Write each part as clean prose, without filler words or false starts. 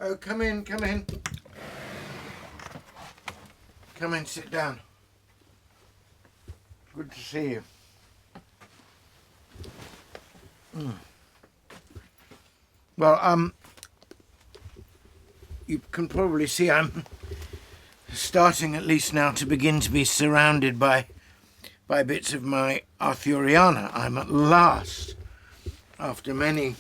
Oh, come in, come in. Come in, sit down. Good to see you. Well, you can probably see I'm starting at least now to begin to be surrounded by bits of my Arthuriana. I'm at last, after many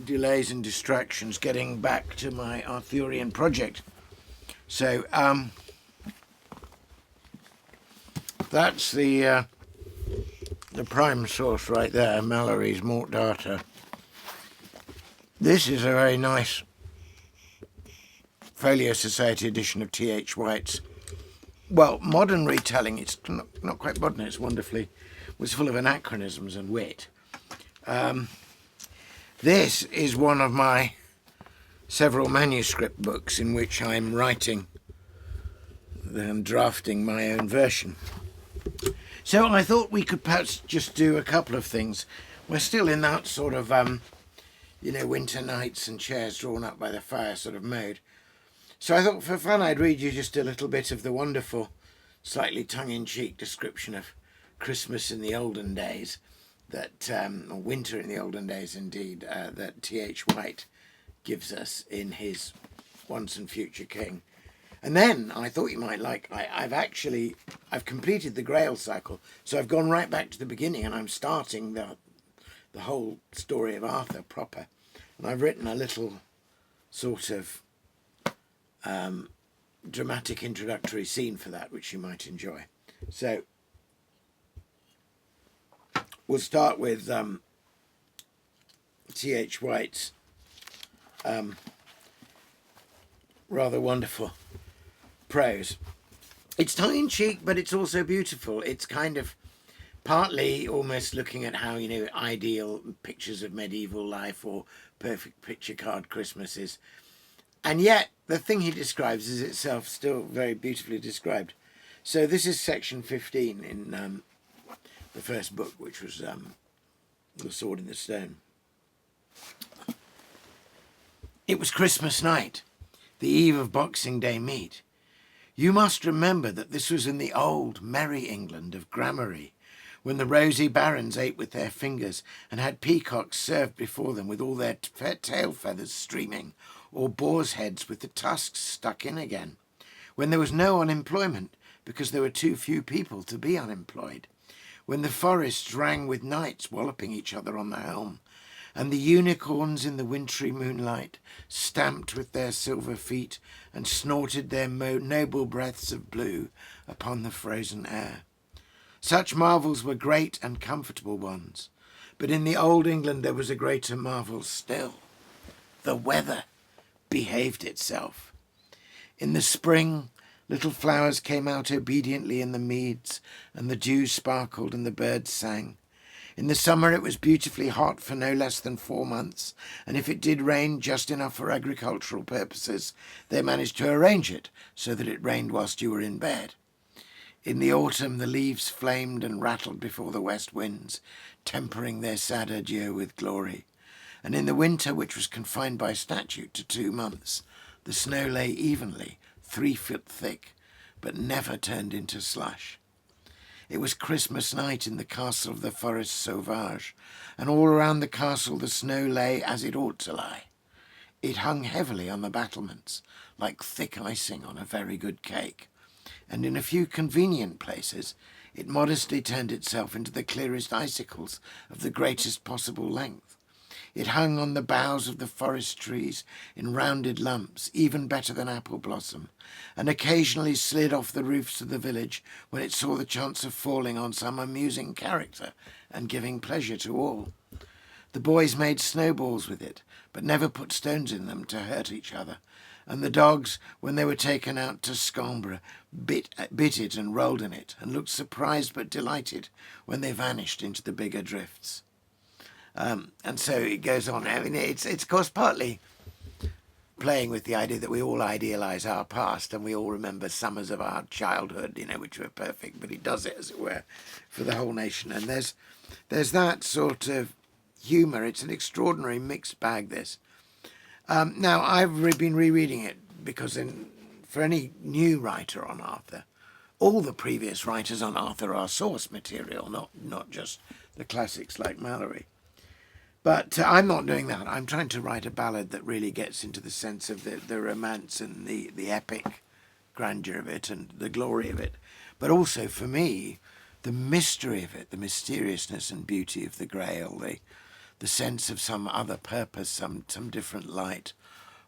delays and distractions, getting back to my Arthurian project. So, that's the prime source right there, Mallory's Mort Data. This is a very nice Folio Society edition of T.H. White's, well, modern retelling. It's not quite modern, it's wonderfully, was full of anachronisms and wit. This is one of my several manuscript books in which I'm writing and drafting my own version. So I thought we could perhaps just do a couple of things. We're still in that sort of, winter nights and chairs drawn up by the fire sort of mode. So I thought for fun I'd read you just a little bit of the wonderful, slightly tongue-in-cheek description of Christmas in the olden days, or winter in the olden days indeed, that T.H. White gives us in his Once and Future King. And then I thought you might like, I've completed the Grail cycle, so I've gone right back to the beginning and I'm starting the whole story of Arthur proper. And I've written a little sort of dramatic introductory scene for that, which you might enjoy. So we'll start with T.H. White's rather wonderful prose. It's tongue-in-cheek, but it's also beautiful. It's kind of partly almost looking at how, ideal pictures of medieval life or perfect picture card Christmases. And yet, the thing he describes is itself still very beautifully described. So this is section 15 in the first book, which was The Sword in the Stone. It was Christmas night, the eve of Boxing Day meat. You must remember that this was in the old, merry England of gramarye, when the rosy barons ate with their fingers and had peacocks served before them with all their tail feathers streaming, or boars' heads with the tusks stuck in again, when there was no unemployment because there were too few people to be unemployed, when the forests rang with knights walloping each other on the helm, and the unicorns in the wintry moonlight stamped with their silver feet and snorted their noble breaths of blue upon the frozen air. Such marvels were great and comfortable ones, but in the old England there was a greater marvel still. The weather behaved itself. In the spring, little flowers came out obediently in the meads, and the dew sparkled and the birds sang. In the summer it was beautifully hot for no less than 4 months, and if it did rain just enough for agricultural purposes, they managed to arrange it so that it rained whilst you were in bed. In the autumn the leaves flamed and rattled before the west winds, tempering their sad adieu with glory. And in the winter, which was confined by statute to 2 months, the snow lay evenly, 3 feet thick, but never turned into slush. It was Christmas night in the castle of the Forest Sauvage, and all around the castle the snow lay as it ought to lie. It hung heavily on the battlements, like thick icing on a very good cake, and in a few convenient places it modestly turned itself into the clearest icicles of the greatest possible length. It hung on the boughs of the forest trees in rounded lumps, even better than apple blossom, and occasionally slid off the roofs of the village when it saw the chance of falling on some amusing character and giving pleasure to all. The boys made snowballs with it, but never put stones in them to hurt each other, and the dogs, when they were taken out to Scambre, bit it and rolled in it, and looked surprised but delighted when they vanished into the bigger drifts. And so it goes on. I mean, it's of course partly playing with the idea that we all idealise our past and we all remember summers of our childhood, which were perfect, but he does it, as it were, for the whole nation. And there's that sort of humour. It's an extraordinary mixed bag, this. Now, I've been rereading it because for any new writer on Arthur, all the previous writers on Arthur are source material, not just the classics like Mallory. But I'm not doing that. I'm trying to write a ballad that really gets into the sense of the romance and the epic grandeur of it and the glory of it. But also, for me, the mystery of it, the mysteriousness and beauty of the Grail, the sense of some other purpose, some different light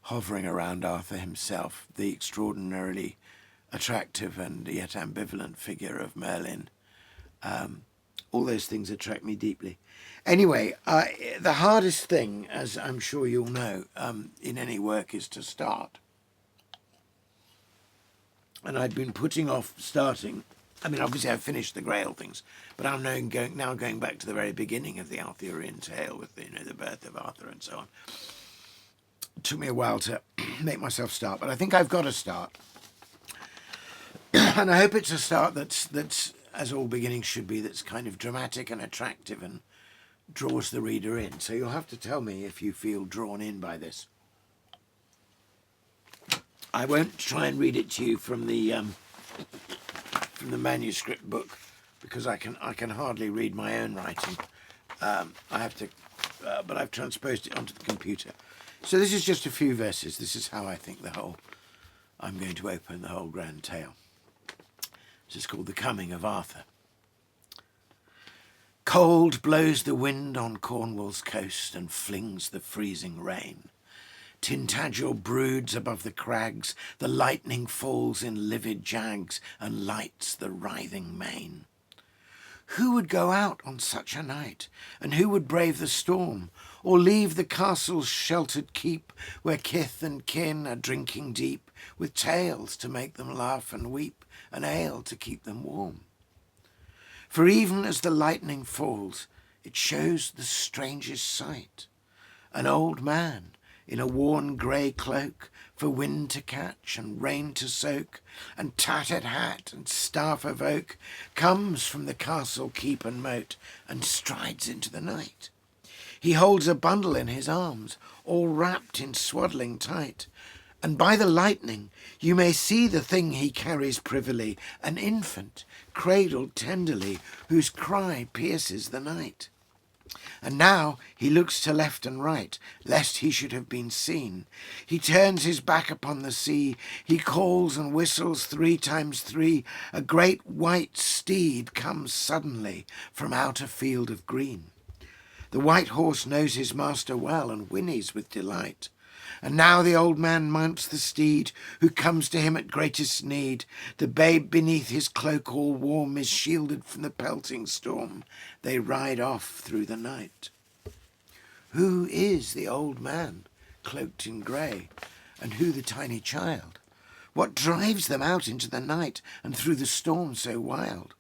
hovering around Arthur himself, the extraordinarily attractive and yet ambivalent figure of Merlin. All those things attract me deeply. Anyway, the hardest thing, as I'm sure you'll know, in any work is to start. And I'd been putting off starting. I mean, obviously I've finished the Grail things, but I'm now going back to the very beginning of the Arthurian tale with the birth of Arthur and so on. It took me a while to make myself start, but I think I've got to start. And I hope it's a start that's as all beginnings should be, that's kind of dramatic and attractive and draws the reader in. So you'll have to tell me if you feel drawn in by this. I won't try and read it to you from the manuscript book because I can hardly read my own writing. I have to, but I've transposed it onto the computer. So this is just a few verses. This is how I think I'm going to open the whole grand tale. This is called The Coming of Arthur. Cold blows the wind on Cornwall's coast and flings the freezing rain. Tintagel broods above the crags, the lightning falls in livid jags and lights the writhing main. Who would go out on such a night, and who would brave the storm, or leave the castle's sheltered keep, where kith and kin are drinking deep, with tales to make them laugh and weep, and ale to keep them warm? For even as the lightning falls, it shows the strangest sight. An old man in a worn grey cloak, for wind to catch and rain to soak, and tattered hat and staff of oak, comes from the castle keep and moat, and strides into the night. He holds a bundle in his arms, all wrapped in swaddling tight, and by the lightning you may see the thing he carries privily, an infant, cradled tenderly, whose cry pierces the night. And now he looks to left and right, lest he should have been seen. He turns his back upon the sea, he calls and whistles 3 times 3. A great white steed comes suddenly from out a field of green. The white horse knows his master well and whinnies with delight. And now the old man mounts the steed, who comes to him at greatest need. The babe beneath his cloak all warm is shielded from the pelting storm. They ride off through the night. Who is the old man, cloaked in grey, and who the tiny child? What drives them out into the night and through the storm so wild?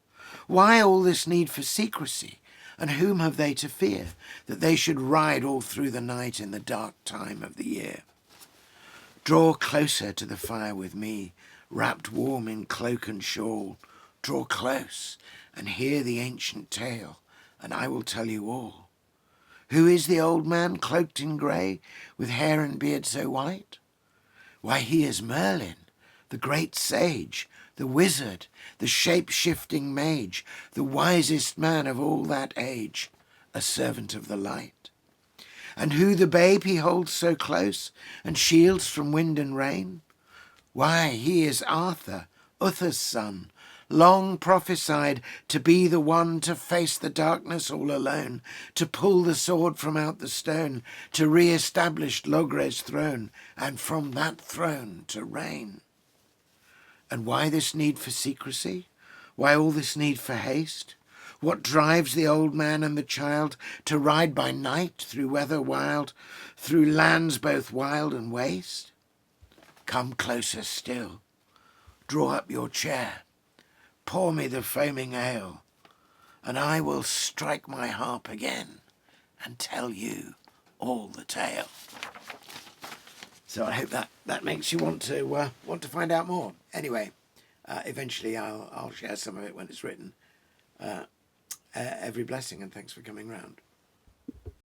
Why all this need for secrecy? And whom have they to fear, that they should ride all through the night in the dark time of the year? Draw closer to the fire with me, wrapped warm in cloak and shawl. Draw close and hear the ancient tale, and I will tell you all. Who is the old man cloaked in grey, with hair and beard so white? Why, he is Merlin, the great sage, the wizard, the shape-shifting mage, the wisest man of all that age, a servant of the light. And who the babe he holds so close, and shields from wind and rain? Why, he is Arthur, Uther's son, long prophesied to be the one to face the darkness all alone, to pull the sword from out the stone, to re-establish Logre's throne, and from that throne to reign. And why this need for secrecy? Why all this need for haste? What drives the old man and the child to ride by night through weather wild, through lands both wild and waste? Come closer still, draw up your chair, pour me the foaming ale, and I will strike my harp again and tell you all the tale. So I hope that makes you want to find out more. Anyway, eventually I'll share some of it when it's written. Every blessing, and thanks for coming round.